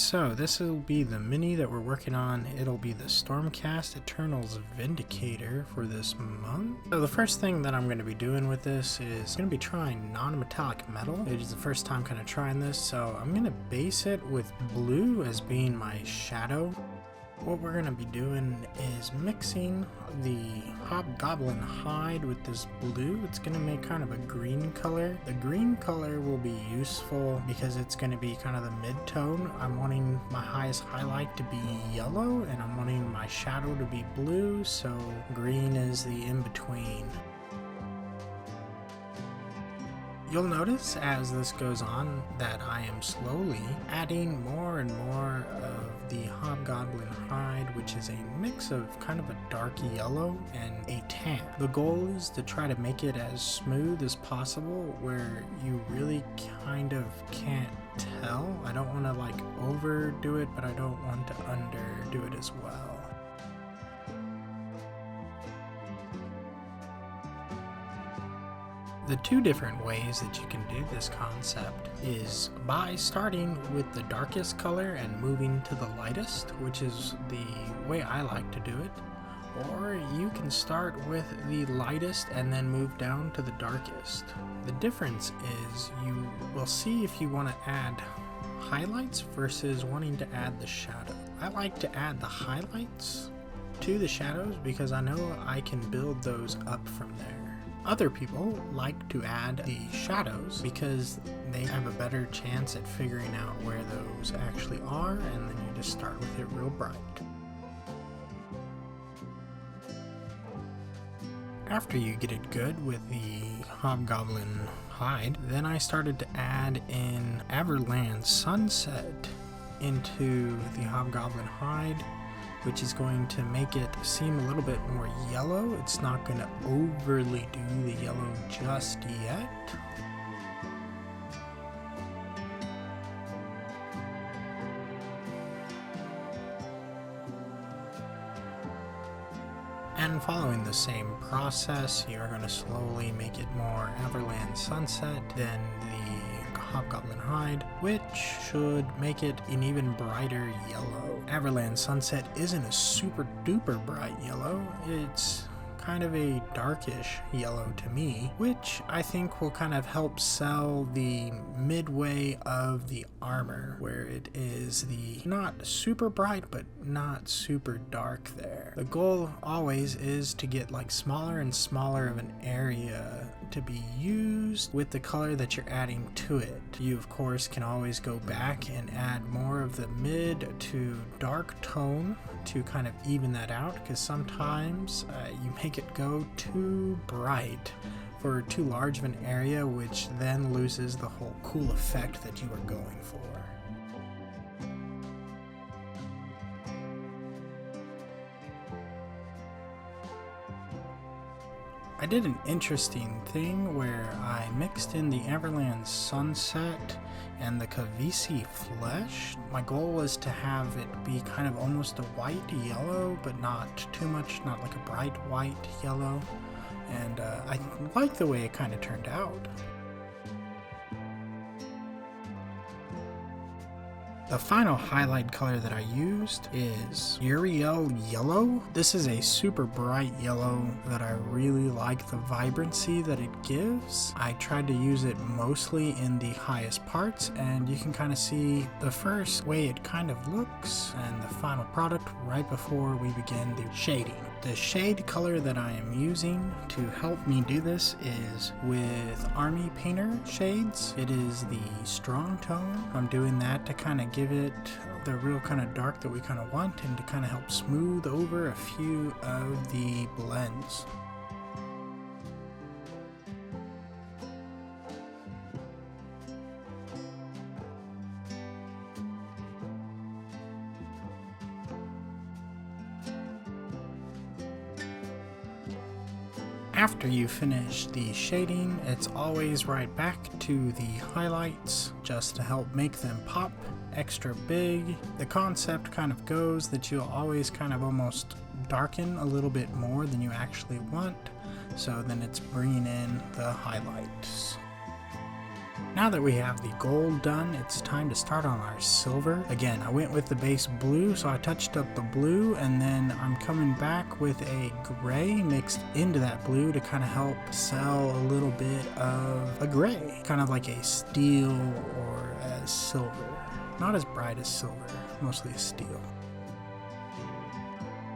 so this will be the mini that we're working on. It'll be the Stormcast Eternals Vindicator for this month. So the first thing that I'm going to be doing with this is going to be trying non-metallic metal. It is the first time kind of trying this, so I'm going to base it with blue as being my shadow. What we're going to be doing is mixing the hobgoblin hide with this blue. It's going to make kind of a green color. The green color will be useful because it's going to be kind of the mid-tone. I'm wanting my highest highlight to be yellow and I'm wanting my shadow to be blue, so green is the in-between. You'll notice as this goes on that I am slowly adding more and more of the hobgoblin hide, which is a mix of kind of a dark yellow and a tan. The goal is to try to make it as smooth as possible where you really kind of can't tell. I don't want to like overdo it, but I don't want to underdo it as well. The two different ways that you can do this concept is by starting with the darkest color and moving to the lightest, which is the way I like to do it. Or you can start with the lightest and then move down to the darkest. The difference is you will see if you want to add highlights versus wanting to add the shadow. I like to add the highlights to the shadows because I know I can build those up from there. Other people like to add the shadows because they have a better chance at figuring out where those actually are, and then you just start with it real bright. After you get it good with the hobgoblin hide, then I started to add in Everland Sunset into the hobgoblin hide, which is going to make it seem a little bit more yellow. It's not going to overly do the yellow just yet. And following the same process, you're going to slowly make it more Everland Sunset than the hobgoblin hide, which should make it an even brighter yellow. Everland Sunset isn't a super duper bright yellow. It's kind of a darkish yellow to me, which I think will kind of help sell the midway of the armor, where it is the not super bright but not super dark there. The goal always is to get like smaller and smaller of an area to be used with the color that you're adding to it. You of course can always go back and add more of the mid to dark tone to kind of even that out, because sometimes you make it go too bright for too large of an area, which then loses the whole cool effect that you were going for. I did an interesting thing where I mixed in the Everland Sunset and the Kavisi Flesh. My goal was to have it be kind of almost a white yellow, but not too much, not like a bright white yellow. And I like the way it kind of turned out. The final highlight color that I used is Uriel Yellow. This is a super bright yellow that I really like the vibrancy that it gives. I tried to use it mostly in the highest parts, and you can kind of see the first way it kind of looks and the final product right before we begin the shading. The shade color that I am using to help me do this is with Army Painter shades. It is the strong tone. I'm doing that to kind of give it the real kind of dark that we kind of want and to kind of help smooth over a few of the blends. After you finish the shading, it's always right back to the highlights just to help make them pop extra big. The concept kind of goes that you'll always kind of almost darken a little bit more than you actually want, so then it's bringing in the highlights. Now that we have the gold done, it's time to start on our silver. Again, I went with the base blue, so I touched up the blue, and then I'm coming back with a gray mixed into that blue to kind of help sell a little bit of a gray, kind of like a steel or a silver. Not as bright as silver, mostly a steel.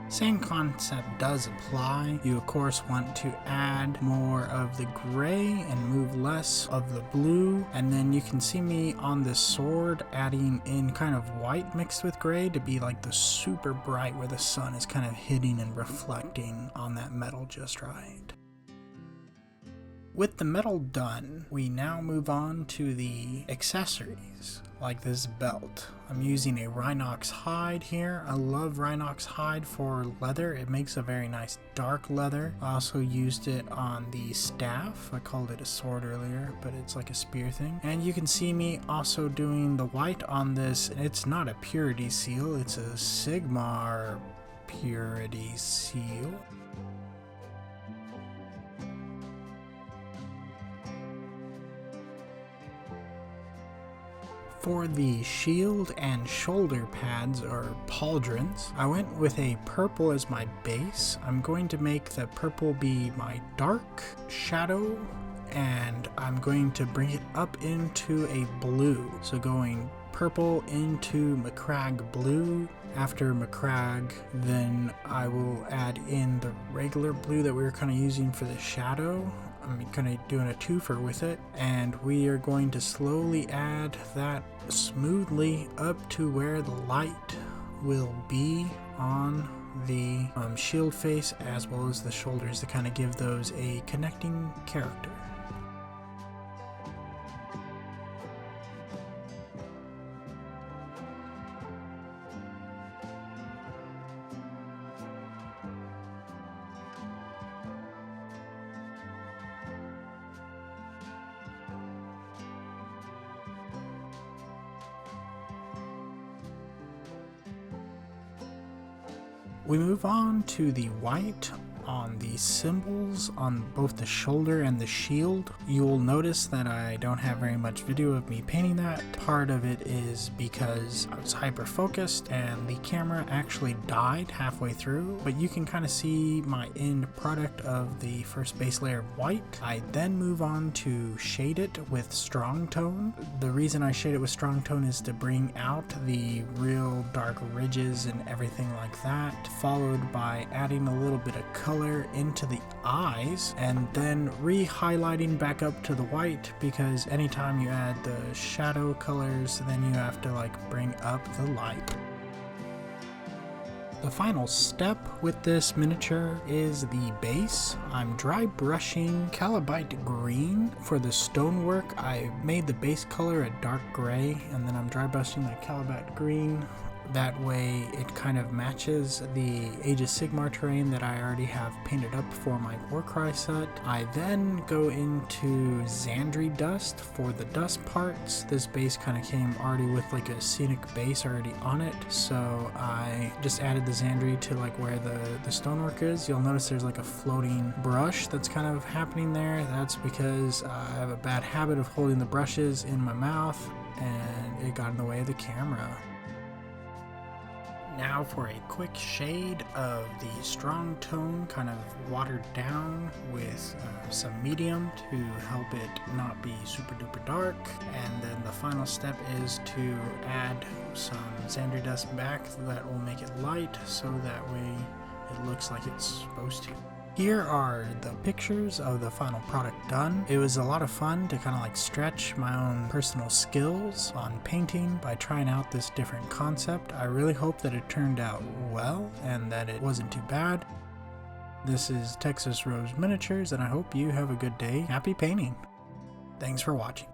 Same concept does apply. You of course want to add more of the gray and move less of the blue, and then you can see me on this sword adding in kind of white mixed with gray to be like the super bright where the sun is kind of hitting and reflecting on that metal just right. With the metal done, we now move on to the accessories, like this belt. I'm using a Rhinox hide here. I love Rhinox hide for leather. It makes a very nice dark leather. I also used it on the staff. I called it a sword earlier, but it's like a spear thing. And you can see me also doing the white on this. It's not a purity seal, it's a Sigmar purity seal. For the shield and shoulder pads, or pauldrons, I went with a purple as my base. I'm going to make the purple be my dark shadow, and I'm going to bring it up into a blue. So going purple into Macragge blue. After Macragge, then I will add in the regular blue that we were kind of using for the shadow. I'm kind of doing a twofer with it, and we are going to slowly add that smoothly up to where the light will be on the shield face as well as the shoulders to kind of give those a connecting character. We move on to the white on the symbols on both the shoulder and the shield. You'll notice that I don't have very much video of me painting that. Part of it is because I was hyper focused and the camera actually died halfway through, but you can kind of see my end product of the first base layer of white. I then move on to shade it with strong tone. The reason I shade it with strong tone is to bring out the real dark ridges and everything like that, followed by adding a little bit of color into the eyes and then re-highlighting back up to the white, because anytime you add the shadow colors then you have to like bring up the light. The final step with this miniature is the base. I'm dry brushing Calibite green for the stonework. I made the base color a dark gray, and then I'm dry brushing the Calibite green. That way it kind of matches the Age of Sigmar terrain that I already have painted up for my Warcry set. I then go into Xandri dust for the dust parts. This base kind of came already with like a scenic base already on it, so I just added the Xandri to like where the stonework is. You'll notice there's like a floating brush that's kind of happening there. That's because I have a bad habit of holding the brushes in my mouth and it got in the way of the camera. Now for a quick shade of the strong tone, kind of watered down with some medium to help it not be super duper dark. And then the final step is to add some Xandri dust back that will make it light, so that way it looks like it's supposed to. Here are the pictures of the final product done. It was a lot of fun to kind of like stretch my own personal skills on painting by trying out this different concept. I really hope that it turned out well and that it wasn't too bad. This is Texas Rose Miniatures, and I hope you have a good day. Happy painting. Thanks for watching.